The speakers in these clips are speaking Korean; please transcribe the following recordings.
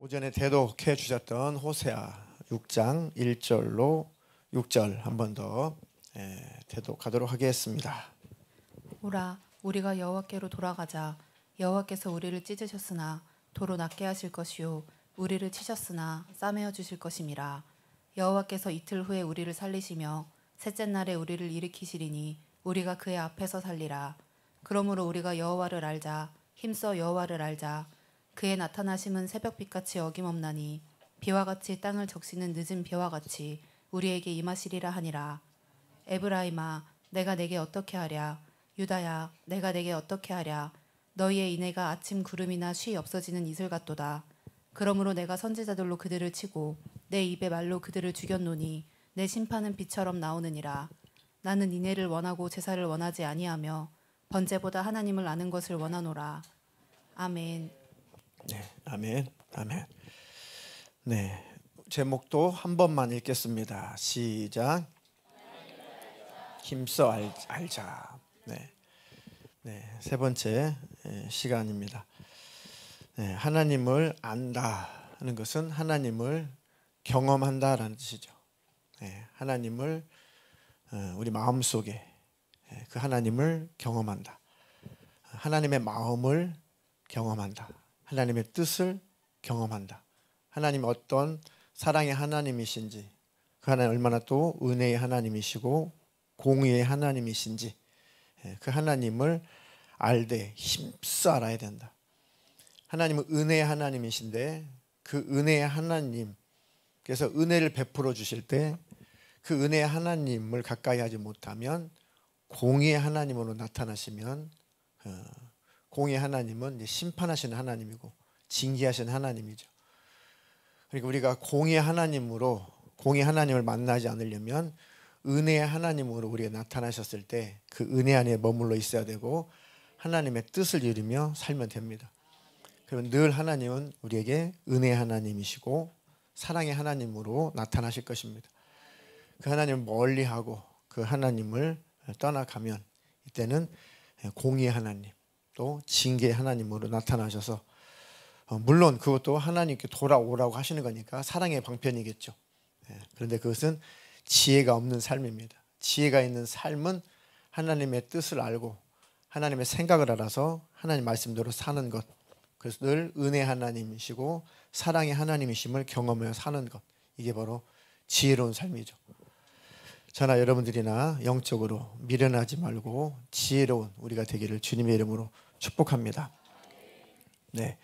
오전에 대독해 주셨던 호세아 6장 1절로 6절 한 번 더 대독하도록 하겠습니다. 오라, 우리가 여호와께로 돌아가자. 여호와께서 우리를 찢으셨으나 도로 낫게 하실 것이요 우리를 치셨으나 싸매어 주실 것임이라. 여호와께서 이틀 후에 우리를 살리시며 셋째 날에 우리를 일으키시리니 우리가 그의 앞에서 살리라. 그러므로 우리가 여호와를 알자. 힘써 여호와를 알자. 그의 나타나심은 새벽빛같이 어김없나니 비와 같이 땅을 적시는 늦은 비와 같이 우리에게 임하시리라 하니라. 에브라임아, 내가 내게 어떻게 하랴? 유다야, 내가 내게 어떻게 하랴? 너희의 인애가 아침 구름이나 쉬 없어지는 이슬 같도다. 그러므로 내가 선지자들로 그들을 치고 내 입의 말로 그들을 죽였노니 내 심판은 비처럼 나오느니라. 나는 인애를 원하고 제사를 원하지 아니하며 번제보다 하나님을 아는 것을 원하노라. 아멘. 네, 아멘, 아멘. 네, 제목도 한 번만 읽겠습니다. 시작. 힘써 알자. 네, 세 번째 시간입니다. 네, 하나님을 안다는 것은 하나님을 경험한다라는 뜻이죠. 네, 하나님을 우리 마음 속에 그 하나님을 경험한다. 하나님의 마음을 경험한다. 하나님의 뜻을 경험한다. 하나님이 어떤 사랑의 하나님이신지, 그 하나님 얼마나 또 은혜의 하나님이시고 공의의 하나님이신지 그 하나님을 알되 힘써 알아야 된다. 하나님은 은혜의 하나님이신데 그 은혜의 하나님께서 은혜를 베풀어 주실 때 그 은혜의 하나님을 가까이 하지 못하면 공의의 하나님으로 나타나시면 공의의 하나님은 이제 심판하시는 하나님이고 징계하시는 하나님이죠. 그러니까 우리가 공의의 하나님으로 공의의 하나님을 만나지 않으려면 은혜의 하나님으로 우리가 나타나셨을 때 그 은혜 안에 머물러 있어야 되고 하나님의 뜻을 이루며 살면 됩니다. 그러면 늘 하나님은 우리에게 은혜의 하나님이시고 사랑의 하나님으로 나타나실 것입니다. 그 하나님을 멀리하고 그 하나님을 떠나가면 이때는 공의의 하나님 또 징계의 하나님으로 나타나셔서 물론 그것도 하나님께 돌아오라고 하시는 거니까 사랑의 방편이겠죠. 그런데 그것은 지혜가 없는 삶입니다. 지혜가 있는 삶은 하나님의 뜻을 알고 하나님의 생각을 알아서 하나님 말씀대로 사는 것. 그래서 늘 은혜 하나님이시고 사랑의 하나님이심을 경험하며 사는 것. 이게 바로 지혜로운 삶이죠. 저나 여러분들이나 영적으로 미련하지 말고 지혜로운 우리가 되기를 주님의 이름으로 축복합니다. 네,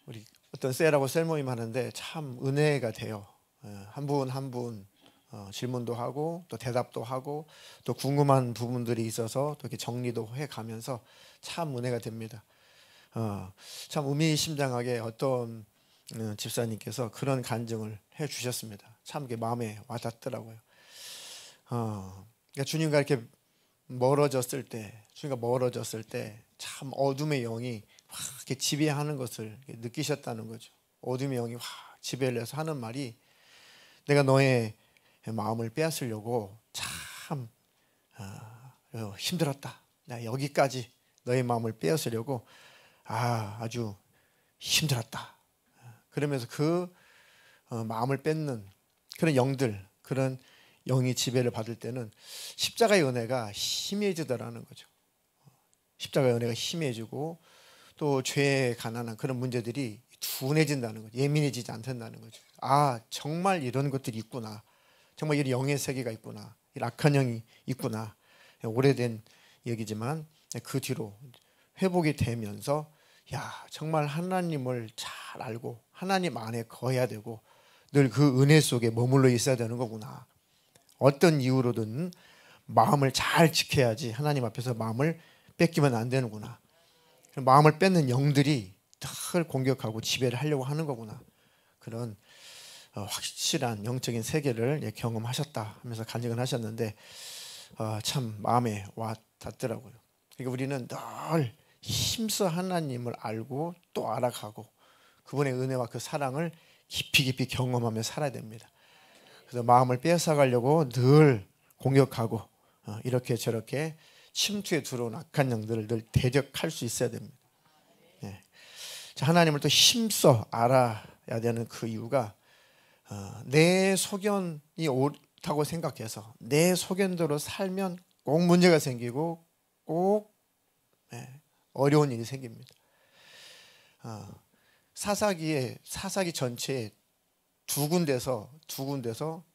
우리 어떤 셀하고 셀 모임 하는데 참 은혜가 돼요. 한 분 한 분 질문도 하고 또 대답도 하고 또 궁금한 부분들이 있어서 또 이렇게 정리도 해가면서 참 은혜가 됩니다. 참 의미심장하게 어떤 집사님께서 그런 간증을 해주셨습니다. 참 마음에 와닿더라고요. 그러니까 주님과 이렇게 멀어졌을 때, 주님과 멀어졌을 때 참 어둠의 영이 확 이렇게 지배하는 것을 느끼셨다는 거죠. 어둠의 영이 확 지배를 해서 하는 말이 내가 너의 마음을 빼앗으려고 참 힘들었다. 나 여기까지 너의 마음을 빼앗으려고 아주 힘들었다. 그러면서 그 마음을 뺏는 그런 영들, 그런 영이 지배를 받을 때는 십자가의 은혜가 희미해지더라는 거죠. 십자가의 은혜가 희미해지고 또 죄에 관한 그런 문제들이 둔해진다는 거죠. 예민해지지 않는다는 거죠. 정말 이런 것들이 있구나. 정말 이런 영의 세계가 있구나. 이 악한 영이 있구나. 오래된 얘기지만 그 뒤로 회복이 되면서 정말 하나님을 잘 알고 하나님 안에 거해야 되고 늘 그 은혜 속에 머물러 있어야 되는 거구나. 어떤 이유로든 마음을 잘 지켜야지 하나님 앞에서 마음을 뺏기면 안 되는구나. 마음을 뺏는 영들이 늘 공격하고 지배를 하려고 하는 거구나. 그런 확실한 영적인 세계를 경험하셨다 하면서 간증을 하셨는데 참 마음에 와 닿더라고요. 그러니까 우리는 늘 힘써 하나님을 알고 또 알아가고 그분의 은혜와 그 사랑을 깊이 경험하며 살아야 됩니다. 그래서 마음을 빼앗아가려고 늘 공격하고 이렇게 저렇게 침투에 들어온 악한 영들을 늘 대적할 수 있어야 됩니다. 네. 하나님을 또 힘써 알아야 되는 그 이유가 내 소견이 옳다고 생각해서 내 소견대로 살면 꼭 문제가 생기고 꼭 어려운 일이 생깁니다. 사사기 전체에 두 군데서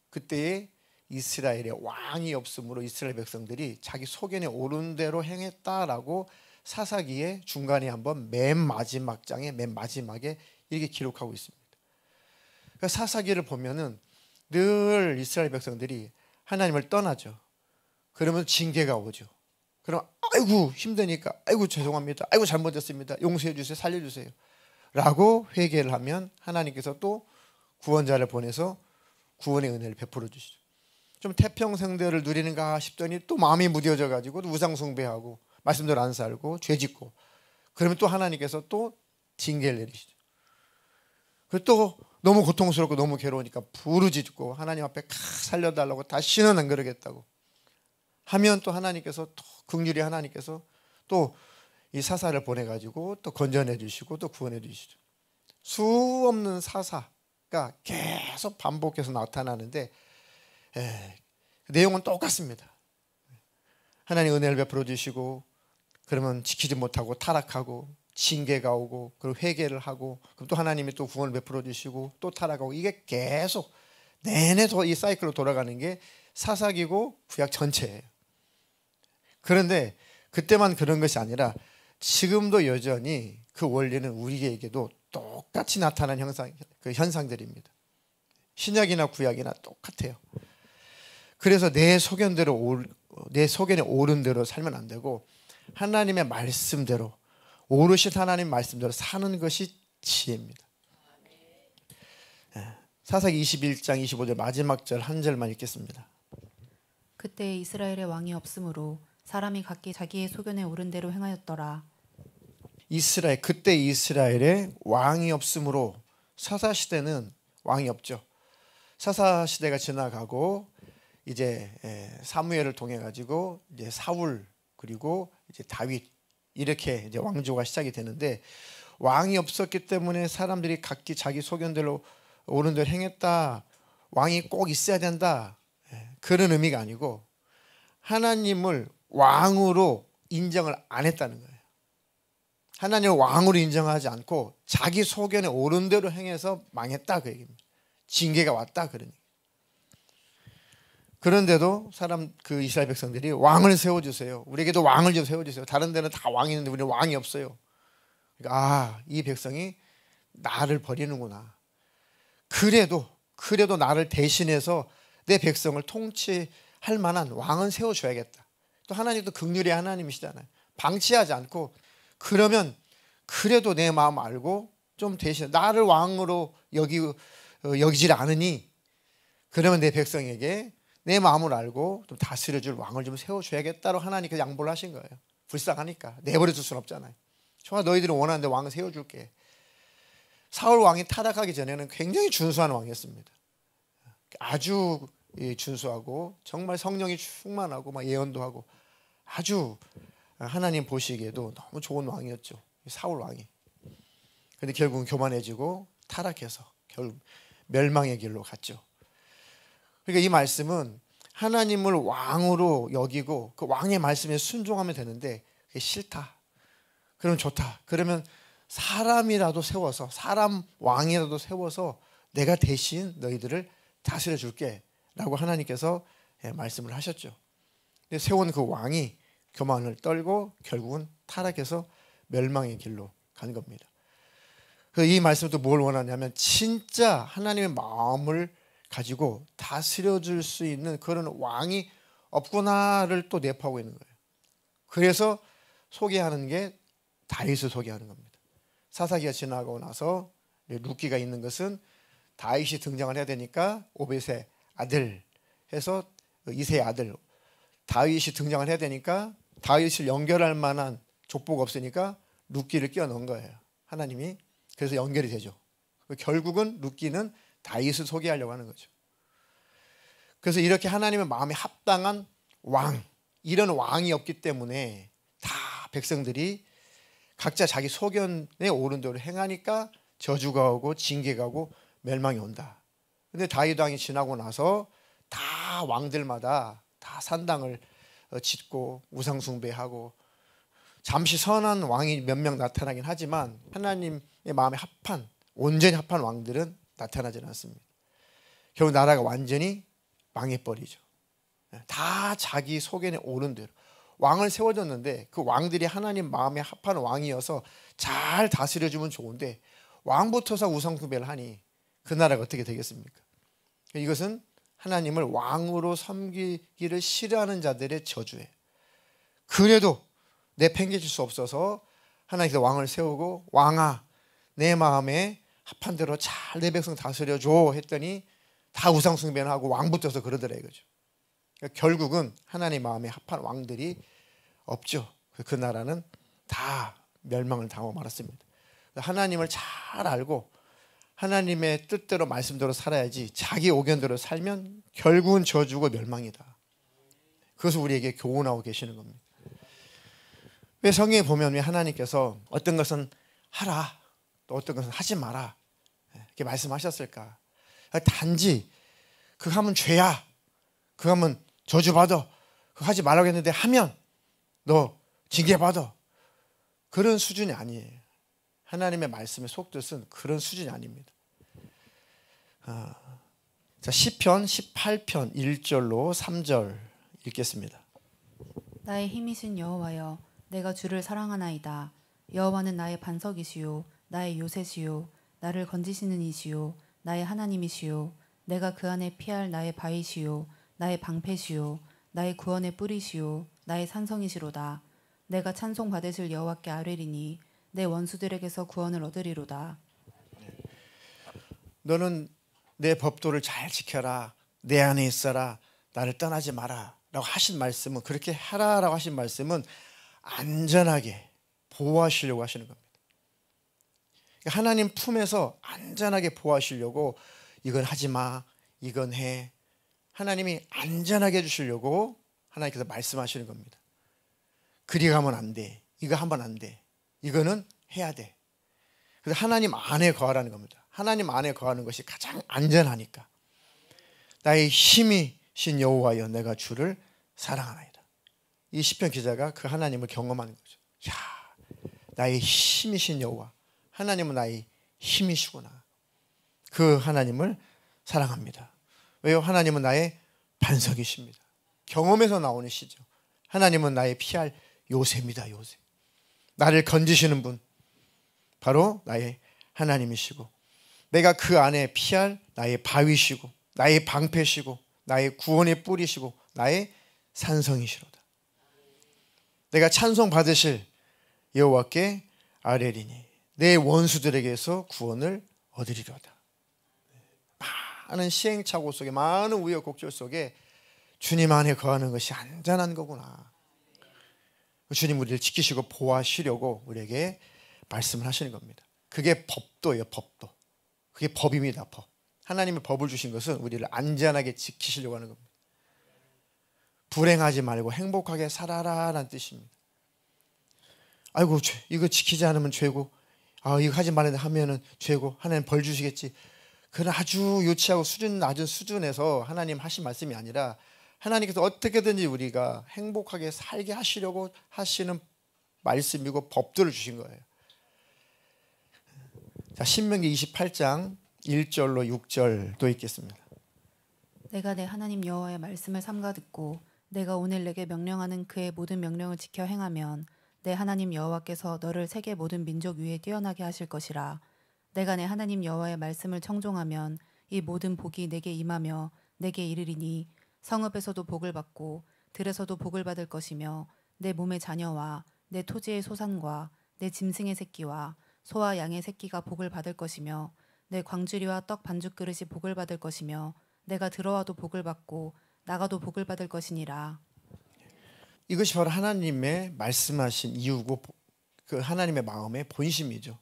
그때의 이스라엘의 왕이 없으므로 이스라엘 백성들이 자기 소견에 옳은 대로 행했다라고 사사기의 중간에 한번 맨 마지막 장에 맨 마지막에 이렇게 기록하고 있습니다. 그러니까 사사기를 보면은 늘 이스라엘 백성들이 하나님을 떠나죠. 그러면 징계가 오죠. 그럼 아이고 힘드니까 아이고 죄송합니다. 아이고 잘못했습니다. 용서해 주세요. 살려 주세요. 라고 회개를 하면 하나님께서 또 구원자를 보내서 구원의 은혜를 베풀어 주시죠. 좀 태평성대를 누리는가 싶더니 또 마음이 무뎌져 가지고 우상 숭배하고 말씀대로 안 살고 죄짓고 그러면 또 하나님께서 또 징계를 내리시죠. 그리고 또 너무 고통스럽고 너무 괴로우니까 부르짖고 하나님 앞에 살려달라고 다시는 안 그러겠다고 하면 또 하나님께서 또 긍휼히 하나님께서 또 이 사사를 보내가지고 또 건져내 주시고 또 구원해 주시죠. 수없는 사사가 계속 반복해서 나타나는데 내용은 똑같습니다. 하나님 은혜를 베풀어 주시고 그러면 지키지 못하고 타락하고 징계가 오고 그리고 회개를 하고 그럼 또 하나님이 또 구원을 베풀어 주시고 또 타락하고 이게 계속 내내 이 사이클로 돌아가는 게 사사기고 구약 전체예요. 그런데 그때만 그런 것이 아니라 지금도 여전히 그 원리는 우리에게도 똑같이 나타난 현상들입니다. 신약이나 구약이나 똑같아요. 그래서 내 소견에 옳은 대로 살면 안 되고 하나님의 말씀대로 오르신 하나님 말씀대로 사는 것이 지혜입니다. 사사기 21장 25절 마지막 절 한 절만 읽겠습니다. 그때 이스라엘의 왕이 없으므로 사람이 각기 자기의 소견에 옳은 대로 행하였더라. 그때 이스라엘에 왕이 없으므로 사사 시대는 왕이 없죠. 사사 시대가 지나가고 이제 사무엘을 통해 가지고 이제 사울 그리고 이제 다윗 이렇게 이제 왕조가 시작이 되는데 왕이 없었기 때문에 사람들이 각기 자기 소견대로 옳은 대로 행했다. 왕이 꼭 있어야 된다. 그런 의미가 아니고 하나님을 왕으로 인정을 안 했다는 거예요. 하나님을 왕으로 인정하지 않고 자기 소견에 옳은 대로 행해서 망했다 그 얘기입니다. 징계가 왔다 그런 얘기. 그런데도 그 이스라엘 백성들이 왕을 세워주세요. 우리에게도 왕을 좀 세워주세요. 다른 데는 다 왕이 있는데 우리는 왕이 없어요. 그러니까 이 백성이 나를 버리는구나. 그래도 나를 대신해서 내 백성을 통치할 만한 왕은 세워줘야겠다. 또 하나님도 긍휼의 하나님이시잖아요. 방치하지 않고 그러면 그래도 내 마음 알고 좀 대신 나를 왕으로 여기질 않으니 그러면 내 백성에게 내 마음을 알고 좀 다스려줄 왕을 좀 세워줘야겠다로 하나님께서 양보를 하신 거예요. 불쌍하니까 내버려둘 수는 없잖아요. 좋아 너희들이 원하는데 왕을 세워줄게. 사울 왕이 타락하기 전에는 굉장히 준수한 왕이었습니다. 아주 준수하고 정말 성령이 충만하고 막 예언도 하고 아주 하나님 보시기에도 너무 좋은 왕이었죠. 사울 왕이. 그런데 결국은 교만해지고 타락해서 결국 멸망의 길로 갔죠. 그러니까 이 말씀은 하나님을 왕으로 여기고 그 왕의 말씀에 순종하면 되는데 그게 싫다. 그러면 좋다. 그러면 사람이라도 세워서 사람 왕이라도 세워서 내가 대신 너희들을 다스려 줄게 라고 하나님께서 말씀을 하셨죠. 세운 그 왕이 교만을 떨고 결국은 타락해서 멸망의 길로 간 겁니다. 이 말씀은 또 뭘 원하냐면 진짜 하나님의 마음을 가지고 다스려 줄 수 있는 그런 왕이 없구나를 또 내포하고 있는 거예요. 그래서 소개하는 게 다윗을 소개하는 겁니다. 사사기가 지나고 나서 룻기가 있는 것은 다윗이 등장을 해야 되니까 오벳의 아들 해서 이새의 아들 다윗이 등장을 해야 되니까 다윗을 연결할 만한 족보가 없으니까 룻기를 끼워 넣은 거예요. 하나님이. 그래서 연결이 되죠. 결국은 룻기는 다윗을 소개하려고 하는 거죠. 그래서 이렇게 하나님의 마음에 합당한 왕, 이런 왕이 없기 때문에 다 백성들이 각자 자기 소견에 오른 대로 행하니까 저주가 오고 징계가 오고 멸망이 온다. 근데 다윗 왕이 지나고 나서 다 왕들마다 다 산당을 짓고 우상 숭배하고 잠시 선한 왕이 몇 명 나타나긴 하지만 하나님의 마음에 합한 온전히 합한 왕들은 나타나지 않습니다. 결국 나라가 완전히 망해버리죠. 다 자기 소견에 오른 대로 왕을 세워줬는데 그 왕들이 하나님 마음에 합한 왕이어서 잘 다스려주면 좋은데 왕부터서 우상 숭배를 하니 그 나라가 어떻게 되겠습니까? 이것은 하나님을 왕으로 섬기기를 싫어하는 자들의 저주예요. 그래도 내팽개칠 수 없어서 하나님께서 왕을 세우고 왕아 내 마음에 합한 대로 잘 내 백성 다스려줘 했더니 다 우상 숭배를 하고 왕부터서 그러더라 이거죠. 그러니까 결국은 하나님 마음에 합한 왕들이 없죠. 그 나라는 다 멸망을 당하고 말았습니다. 하나님을 잘 알고 하나님의 뜻대로 말씀대로 살아야지 자기 의견대로 살면 결국은 저주고 멸망이다. 그것을 우리에게 교훈하고 계시는 겁니다. 왜 성경에 보면 왜 하나님께서 어떤 것은 하라 또 어떤 것은 하지 마라 이렇게 말씀하셨을까? 단지 그거 하면 죄야, 그거 하면 저주받아, 그거 하지 말라고 했는데 하면 너 징계받아, 그런 수준이 아니에요. 하나님의 말씀의 속뜻은 그런 수준이 아닙니다. 자, 시편 18편 1절로 3절 읽겠습니다. 나의 힘이신 여호와여, 내가 주를 사랑하나이다. 여호와는 나의 반석이시요 나의 요새시요 나를 건지시는 이시요 나의 하나님이시요 내가 그 안에 피할 나의 바위시요 나의 방패시요 나의 구원의 뿌리시요 나의 산성이시로다. 내가 찬송 받으실 여호와께 아뢰리니 내 원수들에게서 구원을 얻으리로다. 너는 내 법도를 잘 지켜라, 내 안에 있어라, 나를 떠나지 마라 라고 하신 말씀은, 그렇게 하라라고 하신 말씀은 안전하게 보호하시려고 하시는 겁니다. 하나님 품에서 안전하게 보호하시려고 이건 하지 마, 이건 해, 하나님이 안전하게 해주시려고 하나님께서 말씀하시는 겁니다. 그리 가면 안 돼, 이거 하면 안 돼, 이거는 해야 돼. 그래서 하나님 안에 거하라는 겁니다. 하나님 안에 거하는 것이 가장 안전하니까. 나의 힘이신 여호와여, 내가 주를 사랑하나이다. 이 시편 기자가 그 하나님을 경험하는 거죠. 야, 나의 힘이신 여호와, 하나님은 나의 힘이시구나. 그 하나님을 사랑합니다. 왜요? 하나님은 나의 반석이십니다. 경험에서 나오는 시죠. 하나님은 나의 피할 요새입니다. 요새. 나를 건지시는 분, 바로 나의 하나님이시고, 내가 그 안에 피할 나의 바위시고, 나의 방패시고, 나의 구원의 뿌리시고, 나의 산성이시로다. 내가 찬송 받으실 여호와께 아뢰리니 내 원수들에게서 구원을 얻으리로다. 많은 시행착오 속에, 많은 우여곡절 속에 주님 안에 거하는 것이 안전한 거구나. 주님 우리를 지키시고 보호하시려고 우리에게 말씀을 하시는 겁니다. 그게 법도예요. 법도. 그게 법입니다. 법. 하나님의 법을 주신 것은 우리를 안전하게 지키시려고 하는 겁니다. 불행하지 말고 행복하게 살아라라는 뜻입니다. 아이고, 이거 지키지 않으면 죄고, 이거 하지 말아야 하면은 죄고, 하나님 벌 주시겠지. 그런 아주 유치하고 수준 낮은 수준에서 하나님 하신 말씀이 아니라, 하나님께서 어떻게든지 우리가 행복하게 살게 하시려고 하시는 말씀이고 법들을 주신 거예요. 자, 신명기 28장 1절로 6절도 읽겠습니다. 내가 내 하나님 여호와의 말씀을 삼가 듣고 내가 오늘 내게 명령하는 그의 모든 명령을 지켜 행하면 내 하나님 여호와께서 너를 세계 모든 민족 위에 뛰어나게 하실 것이라. 내가 내 하나님 여호와의 말씀을 청종하면 이 모든 복이 내게 임하며 내게 이르리니 성읍에서도 복을 받고 들에서도 복을 받을 것이며 내 몸의 자녀와 내 토지의 소산과 내 짐승의 새끼와 소와 양의 새끼가 복을 받을 것이며 내 광주리와 떡 반죽 그릇이 복을 받을 것이며 내가 들어와도 복을 받고 나가도 복을 받을 것이니라. 이것이 바로 하나님의 말씀하신 이유고 그 하나님의 마음의 본심이죠.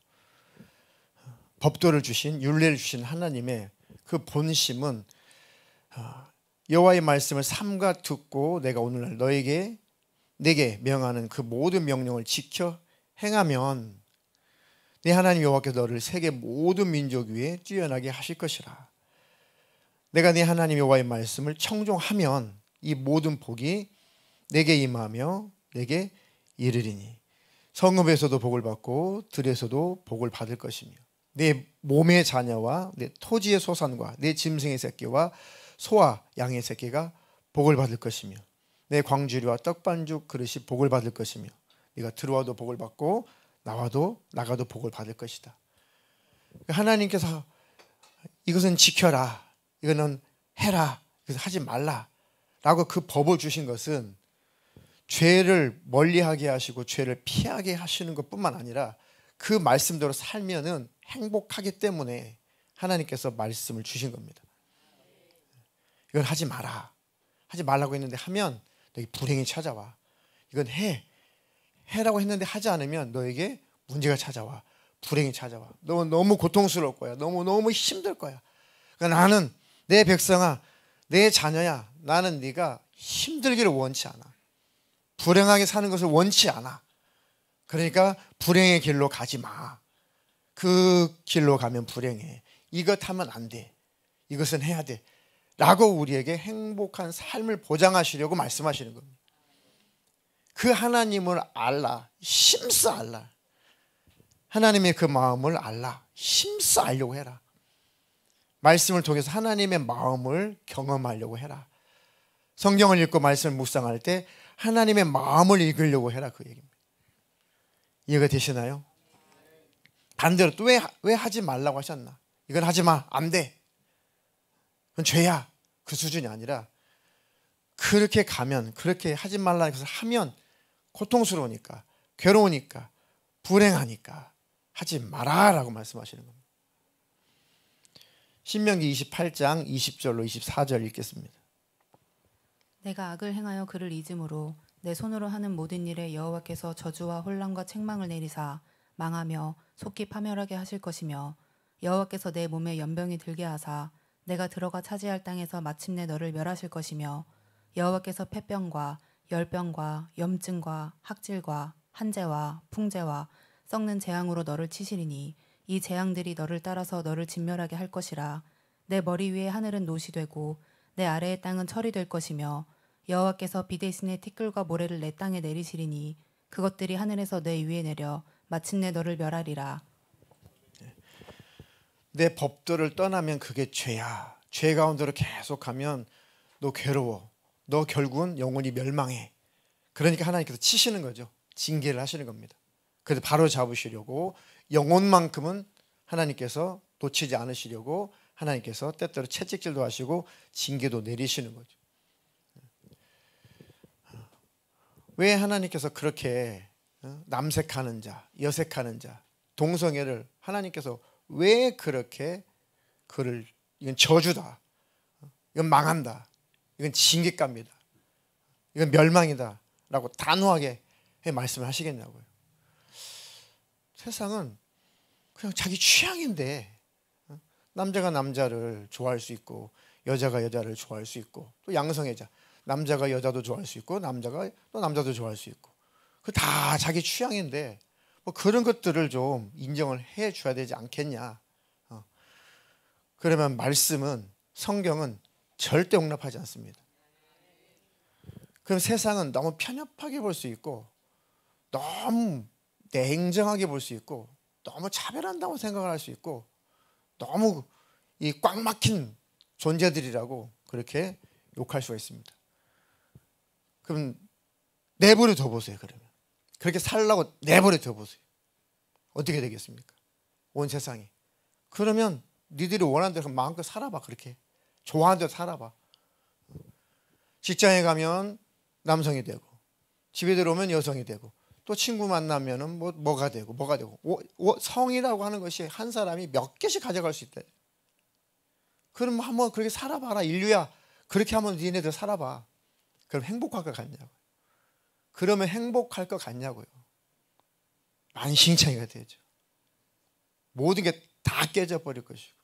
법도를 주신, 율례를 주신 하나님의 그 본심은 여호와의 말씀을 삼가 듣고 내가 오늘날 내게 명하는 그 모든 명령을 지켜 행하면 네 하나님 여호와께서 너를 세계 모든 민족 위에 뛰어나게 하실 것이라. 내가 네 하나님 여호와의 말씀을 청종하면 이 모든 복이 내게 임하며 내게 이르리니 성읍에서도 복을 받고 들에서도 복을 받을 것이며 내 몸의 자녀와 내 토지의 소산과 내 짐승의 새끼와 소와 양의 새끼가 복을 받을 것이며 내 광주리와 떡반죽 그릇이 복을 받을 것이며 네가 들어와도 복을 받고 나가도 복을 받을 것이다. 하나님께서 이것은 지켜라, 이거는 해라, 이것은 하지 말라 라고 그 법을 주신 것은 죄를 멀리하게 하시고 죄를 피하게 하시는 것뿐만 아니라 그 말씀대로 살면은 행복하기 때문에 하나님께서 말씀을 주신 겁니다. 이건 하지 마라, 하지 말라고 했는데 하면 너에게 불행이 찾아와. 이건 해라고 했는데 하지 않으면 너에게 문제가 찾아와, 불행이 찾아와. 너 너무 고통스러울 거야, 너무 힘들 거야. 그러니까 나는 내 백성아, 내 자녀야, 나는 네가 힘들기를 원치 않아, 불행하게 사는 것을 원치 않아. 그러니까 불행의 길로 가지 마. 그 길로 가면 불행해. 이것 하면 안 돼, 이것은 해야 돼 라고 우리에게 행복한 삶을 보장하시려고 말씀하시는 겁니다. 그 하나님을 알라, 힘써 알라. 하나님의 그 마음을 알라, 힘써 알려고 해라. 말씀을 통해서 하나님의 마음을 경험하려고 해라. 성경을 읽고 말씀을 묵상할 때 하나님의 마음을 읽으려고 해라, 그 얘기입니다. 이해가 되시나요? 반대로 또 왜 하지 말라고 하셨나? 이건 하지 마, 안 돼, 그건 죄야, 그 수준이 아니라 그렇게 가면, 그렇게 하지 말라는 것을 하면 고통스러우니까, 괴로우니까, 불행하니까 하지 마라 라고 말씀하시는 겁니다. 신명기 28장 20절로 24절 읽겠습니다. 내가 악을 행하여 그를 잊음으로 내 손으로 하는 모든 일에 여호와께서 저주와 혼란과 책망을 내리사 망하며 속히 파멸하게 하실 것이며 여호와께서 내 몸에 연병이 들게 하사 내가 들어가 차지할 땅에서 마침내 너를 멸하실 것이며 여호와께서 폐병과 열병과 염증과 학질과 한재와 풍재와 썩는 재앙으로 너를 치시리니 이 재앙들이 너를 따라서 너를 진멸하게 할 것이라. 내 머리 위에 하늘은 노시 되고 내 아래의 땅은 철이 될 것이며 여호와께서 비 대신에 티끌과 모래를 내 땅에 내리시리니 그것들이 하늘에서 내 위에 내려 마침내 너를 멸하리라. 내 법도를 떠나면 그게 죄야. 죄 가운데로 계속하면 너 괴로워, 너 결국은 영원히 멸망해. 그러니까 하나님께서 치시는 거죠. 징계를 하시는 겁니다. 그래서 바로 잡으시려고, 영혼만큼은 하나님께서 놓치지 않으시려고 하나님께서 때때로 채찍질도 하시고 징계도 내리시는 거죠. 왜 하나님께서 그렇게 남색하는 자, 여색하는 자, 동성애를 하나님께서 왜 그렇게 그를, 이건 저주다, 이건 망한다, 이건 징계감이다, 이건 멸망이다 라고 단호하게 말씀을 하시겠냐고요. 세상은 그냥 자기 취향인데 남자가 남자를 좋아할 수 있고 여자가 여자를 좋아할 수 있고, 또 양성애자, 남자가 여자도 좋아할 수 있고 남자가 또 남자도 좋아할 수 있고, 그 다 자기 취향인데 뭐 그런 것들을 좀 인정을 해 줘야 되지 않겠냐. 그러면 말씀은, 성경은 절대 용납하지 않습니다. 그럼 세상은 너무 편협하게 볼 수 있고 너무 냉정하게 볼 수 있고 너무 차별한다고 생각을 할 수 있고 너무 이 꽉 막힌 존재들이라고 그렇게 욕할 수가 있습니다. 그럼 내버려 둬 보세요. 그러면 그렇게 살라고 내버려 둬 보세요. 어떻게 되겠습니까? 온 세상이. 그러면 니들이 원하는 대로 마음껏 살아봐. 그렇게 좋아하는 대로 살아봐. 직장에 가면 남성이 되고, 집에 들어오면 여성이 되고, 또 친구 만나면은 뭐가 되고 성이라고 하는 것이 한 사람이 몇 개씩 가져갈 수 있다. 그럼 한번 그렇게 살아봐라. 인류야, 그렇게 한번 니네들 살아봐. 그럼 행복할 것 같냐고요. 그러면 행복할 것 같냐고요. 만신창이가 되죠. 모든 게 다 깨져버릴 것이고,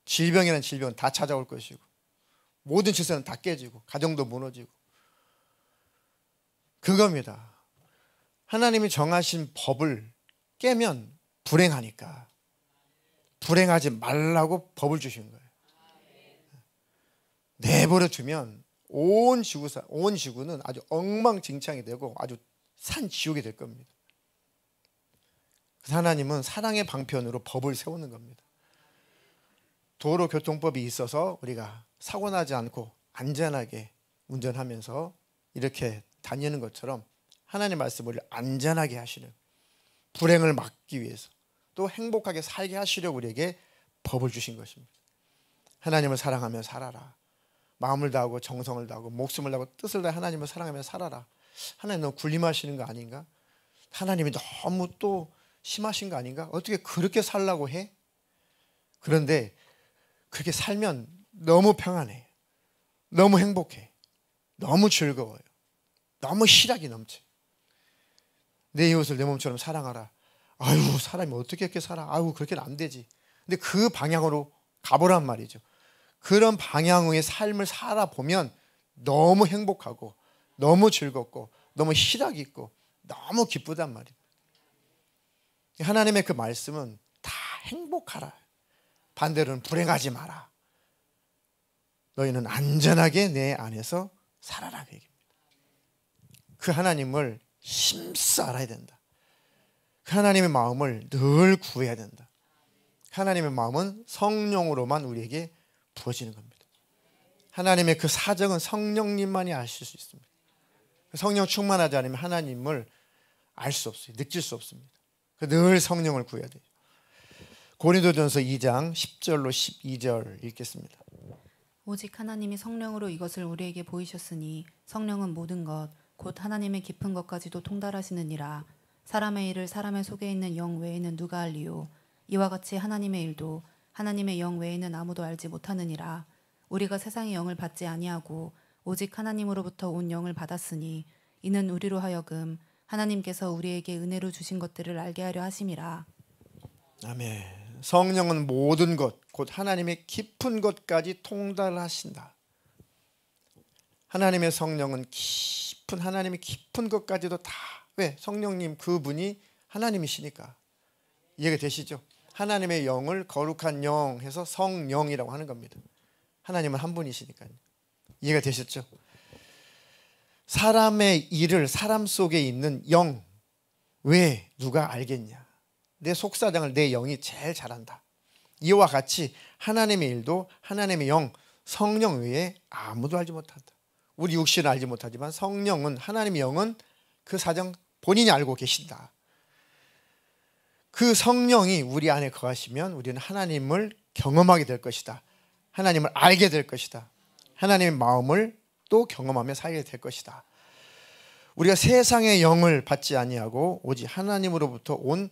질병이라는 질병은 다 찾아올 것이고, 모든 질서는 다 깨지고, 가정도 무너지고, 그겁니다. 하나님이 정하신 법을 깨면 불행하니까 불행하지 말라고 법을 주신 거예요. 내버려 두면 온 지구는 아주 엉망진창이 되고 아주 산지옥이 될 겁니다. 그래서 하나님은 사랑의 방편으로 법을 세우는 겁니다. 도로교통법이 있어서 우리가 사고 나지 않고 안전하게 운전하면서 이렇게 다니는 것처럼 하나님 말씀을 안전하게 하시는, 불행을 막기 위해서 또 행복하게 살게 하시려고 우리에게 법을 주신 것입니다. 하나님을 사랑하며 살아라. 마음을 다하고 정성을 다하고 목숨을 다하고 뜻을 다해 하나님을 사랑하며 살아라. 하나님 너무 군림하시는 거 아닌가? 하나님이 너무 또 심하신 거 아닌가? 어떻게 그렇게 살라고 해? 그런데 그렇게 살면 너무 평안해, 너무 행복해, 너무 즐거워요, 너무 희락이 넘쳐. 내 이웃을 내 몸처럼 사랑하라. 아유, 사람이 어떻게 이렇게 살아? 아유, 그렇게는 안 되지. 근데 그 방향으로 가보란 말이죠. 그런 방향의 삶을 살아보면 너무 행복하고 너무 즐겁고 너무 희락이 있고 너무 기쁘단 말이에요. 하나님의 그 말씀은 다 행복하라, 반대로는 불행하지 마라, 너희는 안전하게 내 안에서 살아라, 그 얘기입니다. 그 하나님을 힘써 알아야 된다. 그 하나님의 마음을 늘 구해야 된다. 하나님의 마음은 성령으로만 우리에게 부어지는 겁니다. 하나님의 그 사정은 성령님만이 아실 수 있습니다. 성령 충만하지 않으면 하나님을 알 수 없어요. 느낄 수 없습니다. 늘 성령을 구해야 돼요. 고린도전서 2장 10절로 12절 읽겠습니다. 오직 하나님이 성령으로 이것을 우리에게 보이셨으니 성령은 모든 것 곧 하나님의 깊은 것까지도 통달하시느니라. 사람의 일을 사람의 속에 있는 영 외에는 누가 알리요? 이와 같이 하나님의 일도 하나님의 영 외에는 아무도 알지 못하느니라. 우리가 세상의 영을 받지 아니하고 오직 하나님으로부터 온 영을 받았으니 이는 우리로 하여금 하나님께서 우리에게 은혜로 주신 것들을 알게 하려 하심이라. 아멘. 성령은 모든 것 곧 하나님의 깊은 것까지 통달하신다. 하나님의 성령은 하나님의 깊은 것까지도 다, 왜? 성령님 그분이 하나님이시니까. 이해가 되시죠? 하나님의 영을 거룩한 영 해서 성령이라고 하는 겁니다. 하나님은 한 분이시니까요. 이해가 되셨죠? 사람의 일을 사람 속에 있는 영, 왜 누가 알겠냐? 내 속사정을 내 영이 제일 잘한다. 이와 같이 하나님의 일도 하나님의 영, 성령 외에 아무도 알지 못한다. 우리 육신은 알지 못하지만 성령은, 하나님의 영은 그 사정 본인이 알고 계신다. 그 성령이 우리 안에 거하시면 우리는 하나님을 경험하게 될 것이다. 하나님을 알게 될 것이다. 하나님의 마음을 또 경험하며 살게 될 것이다. 우리가 세상의 영을 받지 아니하고 오직 하나님으로부터 온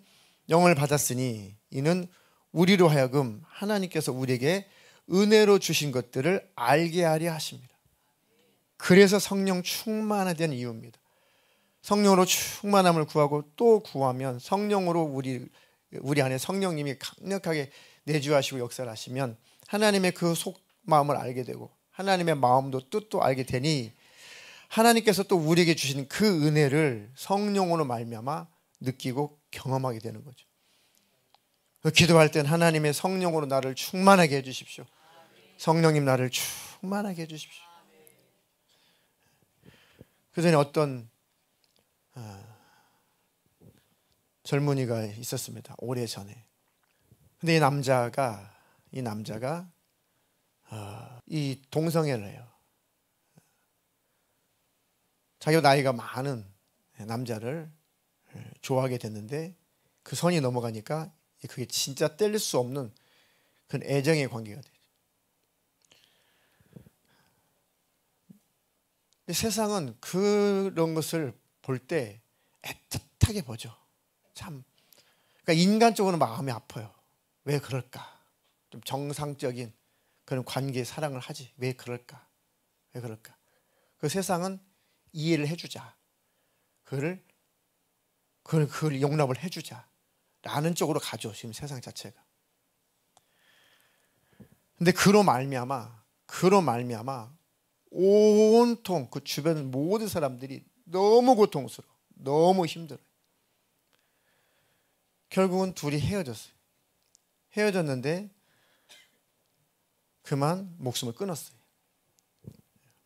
영을 받았으니 이는 우리로 하여금 하나님께서 우리에게 은혜로 주신 것들을 알게 하려 하십니다. 그래서 성령 충만해야 되는 이유입니다. 성령으로 충만함을 구하고 또 구하면 성령으로 우리 안에 성령님이 강력하게 내주하시고 역사를 하시면 하나님의 그 속마음을 알게 되고 하나님의 마음도 뜻도 알게 되니 하나님께서 또 우리에게 주신 그 은혜를 성령으로 말미암아 느끼고 경험하게 되는 거죠. 기도할 땐 하나님의 성령으로 나를 충만하게 해주십시오. 성령님 나를 충만하게 해주십시오. 그 전에 어떤 젊은이가 있었습니다. 오래전에. 근데 이 남자가 이 동성애를 해요. 자기가 나이가 많은 남자를 좋아하게 됐는데 그 선이 넘어가니까 그게 진짜 뗄 수 없는 그런 애정의 관계가 되죠. 세상은 그런 것을 볼 때 애틋하게 보죠. 참, 그러니까 인간적으로 마음이 아파요. 왜 그럴까? 좀 정상적인 그런 관계의 사랑을 하지. 왜 그럴까? 왜 그럴까? 그 세상은 이해를 해주자. 그걸 용납을 해주자. 라는 쪽으로 가죠. 지금 세상 자체가. 근데 그로 말미암아 온통 그 주변 모든 사람들이 너무 고통스러워, 너무 힘들어. 결국은 둘이 헤어졌어요. 헤어졌는데 그만 목숨을 끊었어요.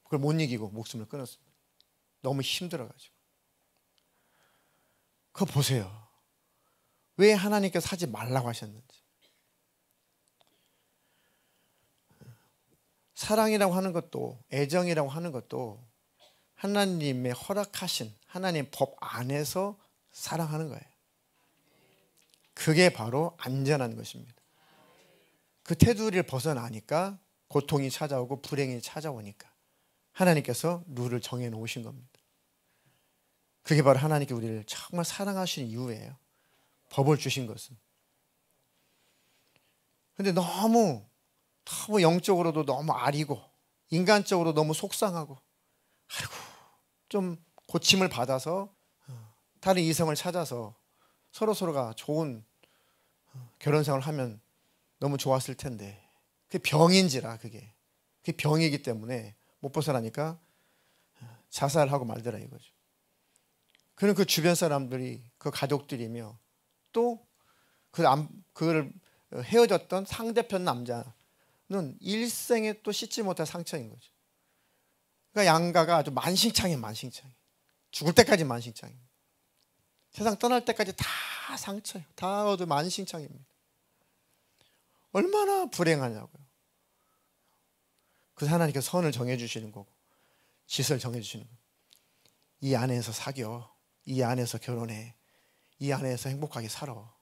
그걸 못 이기고 목숨을 끊었습니다. 너무 힘들어가지고. 그거 보세요. 왜 하나님께서 하지 말라고 하셨는지. 사랑이라고 하는 것도, 애정이라고 하는 것도 하나님의 허락하신 하나님의 법 안에서 사랑하는 거예요. 그게 바로 안전한 것입니다. 그 테두리를 벗어나니까 고통이 찾아오고 불행이 찾아오니까 하나님께서 룰을 정해 놓으신 겁니다. 그게 바로 하나님께 우리를 정말 사랑하시는 이유예요. 법을 주신 것은. 그런데 너무 영적으로도 너무 아리고 인간적으로 너무 속상하고 아이고 좀 고침을 받아서 다른 이성을 찾아서 서로가 좋은 결혼생활을 하면 너무 좋았을 텐데 그게 병인지라 그게 병이기 때문에 못 벗어나니까 자살하고 말더라 이거죠. 그는 그 주변 사람들이 그 가족들이며 또 그를 헤어졌던 상대편 남자는 일생에 또 씻지 못할 상처인 거죠. 그러니까 양가가 아주 만신창이에요. 만신창. 죽을 때까지 만신창입니다. 세상 떠날 때까지 다 상처예요. 다 만신창입니다. 얼마나 불행하냐고요. 그래서 하나님께서 선을 정해주시는 거고 질서를 정해주시는 거예요. 이 안에서 사겨. 이 안에서 결혼해. 이 안에서 행복하게 살아.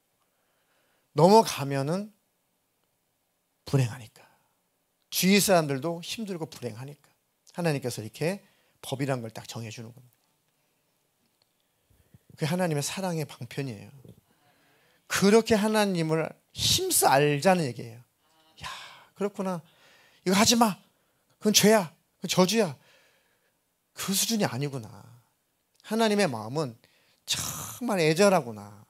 넘어가면은 불행하니까. 주위 사람들도 힘들고 불행하니까. 하나님께서 이렇게 법이란 걸 딱 정해주는 겁니다. 그게 하나님의 사랑의 방편이에요. 그렇게 하나님을 힘써 알자는 얘기예요. 야, 그렇구나. 이거 하지 마. 그건 죄야. 그건 저주야. 그 수준이 아니구나. 하나님의 마음은 정말 애절하구나.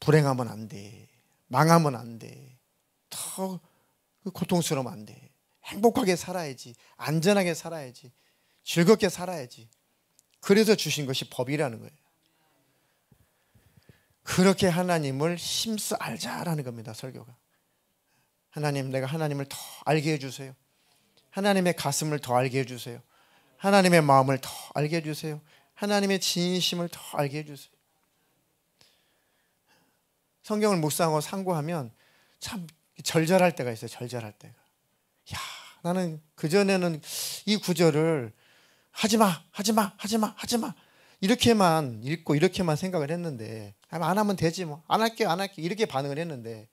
불행하면 안 돼. 망하면 안 돼. 더 고통스러우면 안 돼. 행복하게 살아야지. 안전하게 살아야지. 즐겁게 살아야지. 그래서 주신 것이 법이라는 거예요. 그렇게 하나님을 힘써 알자라는 겁니다. 설교가. 하나님, 내가 하나님을 더 알게 해주세요. 하나님의 가슴을 더 알게 해주세요. 하나님의 마음을 더 알게 해주세요. 하나님의 진심을 더 알게 해주세요. 성경을 묵상하고 상고하면 참 절절할 때가 있어요. 절절할 때가. 야, 나는 그전에는 이 구절을 하지마, 하지마, 하지마, 하지마 이렇게만 읽고 이렇게만 생각을 했는데 안 하면 되지 뭐. 안 할게, 안 할게 이렇게 반응을 했는데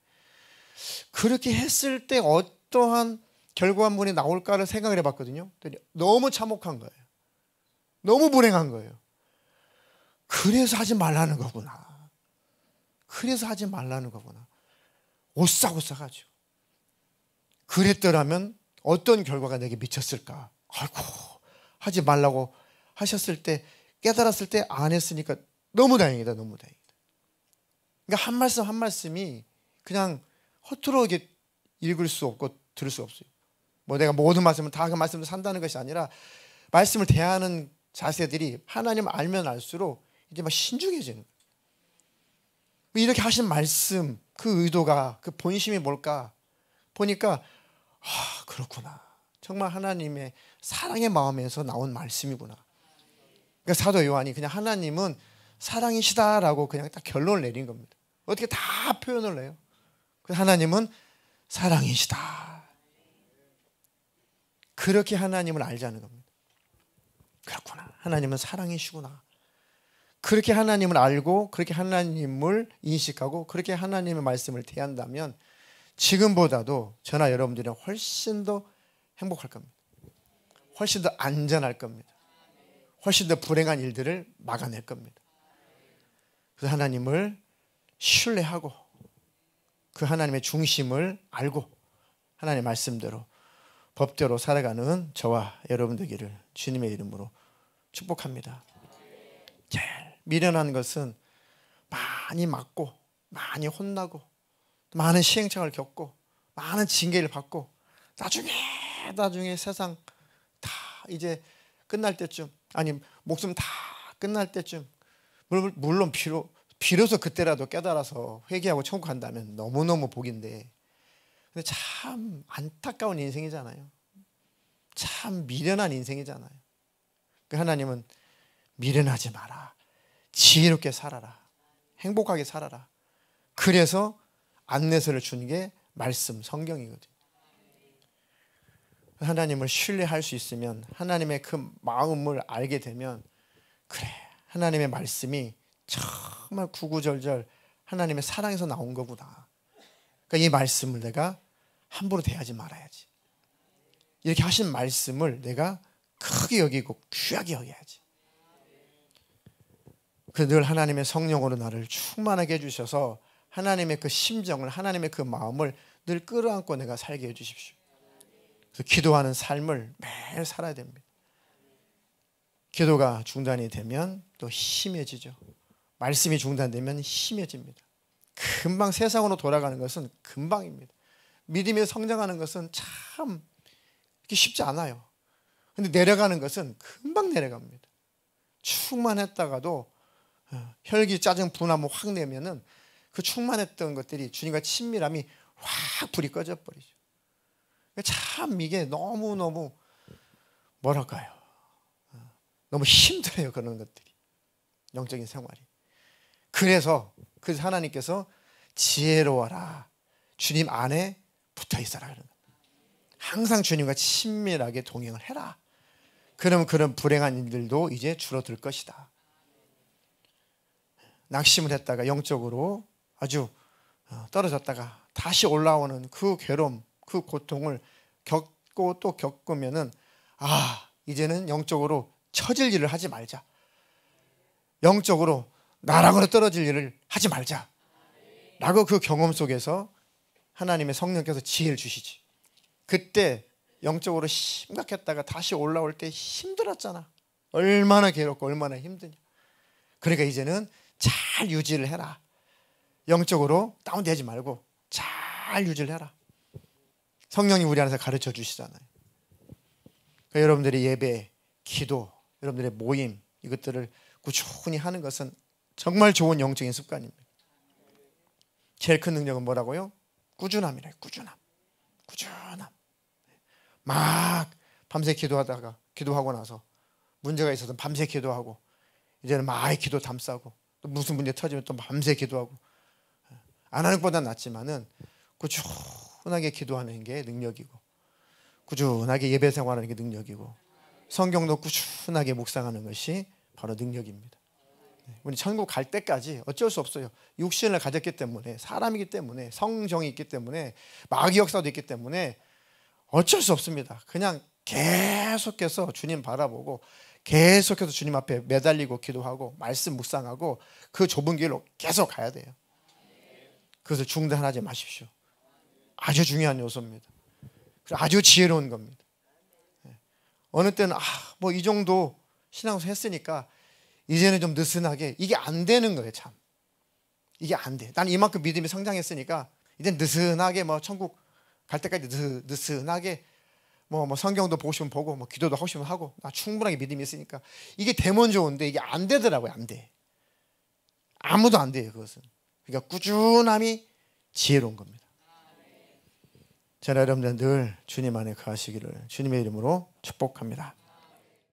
그렇게 했을 때 어떠한 결과물이 나올까를 생각을 해봤거든요. 너무 참혹한 거예요. 너무 불행한 거예요. 그래서 하지 말라는 거구나. 그래서 하지 말라는 거구나. 오싹오싹하죠. 그랬더라면 어떤 결과가 내게 미쳤을까. 아이고 하지 말라고 하셨을 때 깨달았을 때 안 했으니까 너무 다행이다. 너무 다행이다. 그러니까 한 말씀 한 말씀이 그냥 허투루 이렇게 읽을 수 없고 들을 수 없어요. 뭐 내가 모든 말씀을 다 그 말씀을 산다는 것이 아니라 말씀을 대하는 자세들이 하나님 알면 알수록 이제 막 신중해지는 거예요. 이렇게 하신 말씀 그 의도가 그 본심이 뭘까 보니까 아 그렇구나. 정말 하나님의 사랑의 마음에서 나온 말씀이구나. 그러니까 사도 요한이 그냥 하나님은 사랑이시다라고 그냥 딱 결론을 내린 겁니다. 어떻게 다 표현을 해요. 하나님은 사랑이시다. 그렇게 하나님을 알자는 겁니다. 그렇구나. 하나님은 사랑이시구나. 그렇게 하나님을 알고 그렇게 하나님을 인식하고 그렇게 하나님의 말씀을 대한다면 지금보다도 저나 여러분들이 훨씬 더 행복할 겁니다. 훨씬 더 안전할 겁니다. 훨씬 더 불행한 일들을 막아낼 겁니다. 그래서 하나님을 신뢰하고 그 하나님의 중심을 알고 하나님의 말씀대로 법대로 살아가는 저와 여러분 되기를 주님의 이름으로 축복합니다. 제일 미련한 것은 많이 맞고 많이 혼나고 많은 시행착오를 겪고 많은 징계를 받고 나중에 세상 다 이제 끝날 때쯤 아니 목숨 다 끝날 때쯤 물론 비로소 그때라도 깨달아서 회개하고 천국 간다면 너무너무 복인데, 근데 참 안타까운 인생이잖아요. 참 미련한 인생이잖아요. 그 하나님은 미련하지 마라, 지혜롭게 살아라, 행복하게 살아라. 그래서 안내서를 주는 게 말씀, 성경이거든요. 하나님을 신뢰할 수 있으면, 하나님의 그 마음을 알게 되면, 그래, 하나님의 말씀이 정말 구구절절 하나님의 사랑에서 나온 거구나. 그러니까 이 말씀을 내가 함부로 대하지 말아야지. 이렇게 하신 말씀을 내가 크게 여기고 귀하게 여겨야지. 그 늘 하나님의 성령으로 나를 충만하게 해주셔서 하나님의 그 심정을, 하나님의 그 마음을 늘 끌어안고 내가 살게 해주십시오. 그래서 기도하는 삶을 매일 살아야 됩니다. 기도가 중단이 되면 또 심해지죠. 말씀이 중단되면 심해집니다. 금방 세상으로 돌아가는 것은 금방입니다. 믿음에 성장하는 것은 참 쉽지 않아요. 근데 내려가는 것은 금방 내려갑니다. 충만했다가도 혈기, 짜증, 분함을 확 내면은 그 충만했던 것들이, 주님과 친밀함이 확 불이 꺼져 버리죠. 참 이게 너무너무 뭐랄까요, 너무 힘들어요, 그런 것들이, 영적인 생활이. 그래서 하나님께서 지혜로워라, 주님 안에 붙어 있어라 그러는 거예요. 항상 주님과 친밀하게 동행을 해라. 그러면 그런 불행한 일들도 이제 줄어들 것이다. 낙심을 했다가 영적으로 아주 떨어졌다가 다시 올라오는 그 괴로움, 그 고통을 겪고 또 겪으면은, 이제는 영적으로 처질 일을 하지 말자, 영적으로 나락으로 떨어질 일을 하지 말자 라고 그 경험 속에서 하나님의 성령께서 지혜를 주시지. 그때 영적으로 심각했다가 다시 올라올 때 힘들었잖아. 얼마나 괴롭고 얼마나 힘드냐. 그러니까 이제는 잘 유지를 해라. 영적으로 다운되지 말고 잘 유지를 해라. 성령이 우리 안에서 가르쳐 주시잖아요. 그러니까 여러분들의 예배, 기도, 여러분들의 모임, 이것들을 꾸준히 하는 것은 정말 좋은 영적인 습관입니다. 제일 큰 능력은 뭐라고요? 꾸준함이래요. 꾸준함. 막 밤새 기도하고 나서 문제가 있어서 밤새 기도하고, 이제는 막 기도 담싸고, 또 무슨 문제 터지면 또 밤새 기도하고, 안 하는 것보다 낫지만은 꾸준하게 기도하는 게 능력이고, 꾸준하게 예배 생활하는 게 능력이고, 성경도 꾸준하게 묵상하는 것이 바로 능력입니다. 우리 천국 갈 때까지 어쩔 수 없어요. 육신을 가졌기 때문에, 사람이기 때문에, 성정이 있기 때문에, 마귀 역사도 있기 때문에 어쩔 수 없습니다. 그냥 계속해서 주님 바라보고, 계속해서 주님 앞에 매달리고 기도하고 말씀 묵상하고 그 좁은 길로 계속 가야 돼요. 그것을 중단하지 마십시오. 아주 중요한 요소입니다. 아주 지혜로운 겁니다. 어느 때는 뭐 이 정도 신앙생활 했으니까 이제는 좀 느슨하게, 이게 안 되는 거예요. 참 이게 안 돼. 난 이만큼 믿음이 성장했으니까 이제 느슨하게 뭐 천국 갈 때까지 느슨하게 뭐 성경도 보고 싶으면 보고, 뭐 기도도 하고 싶으면 하고, 나 충분하게 믿음이 있으니까. 이게 되면 좋은데 이게 안 되더라고요. 안 돼. 아무도 안 돼요, 그것은. 그러니까 꾸준함이 지혜로운 겁니다. 저는 여러분들 늘 주님 안에 거하시기를 주님의 이름으로 축복합니다.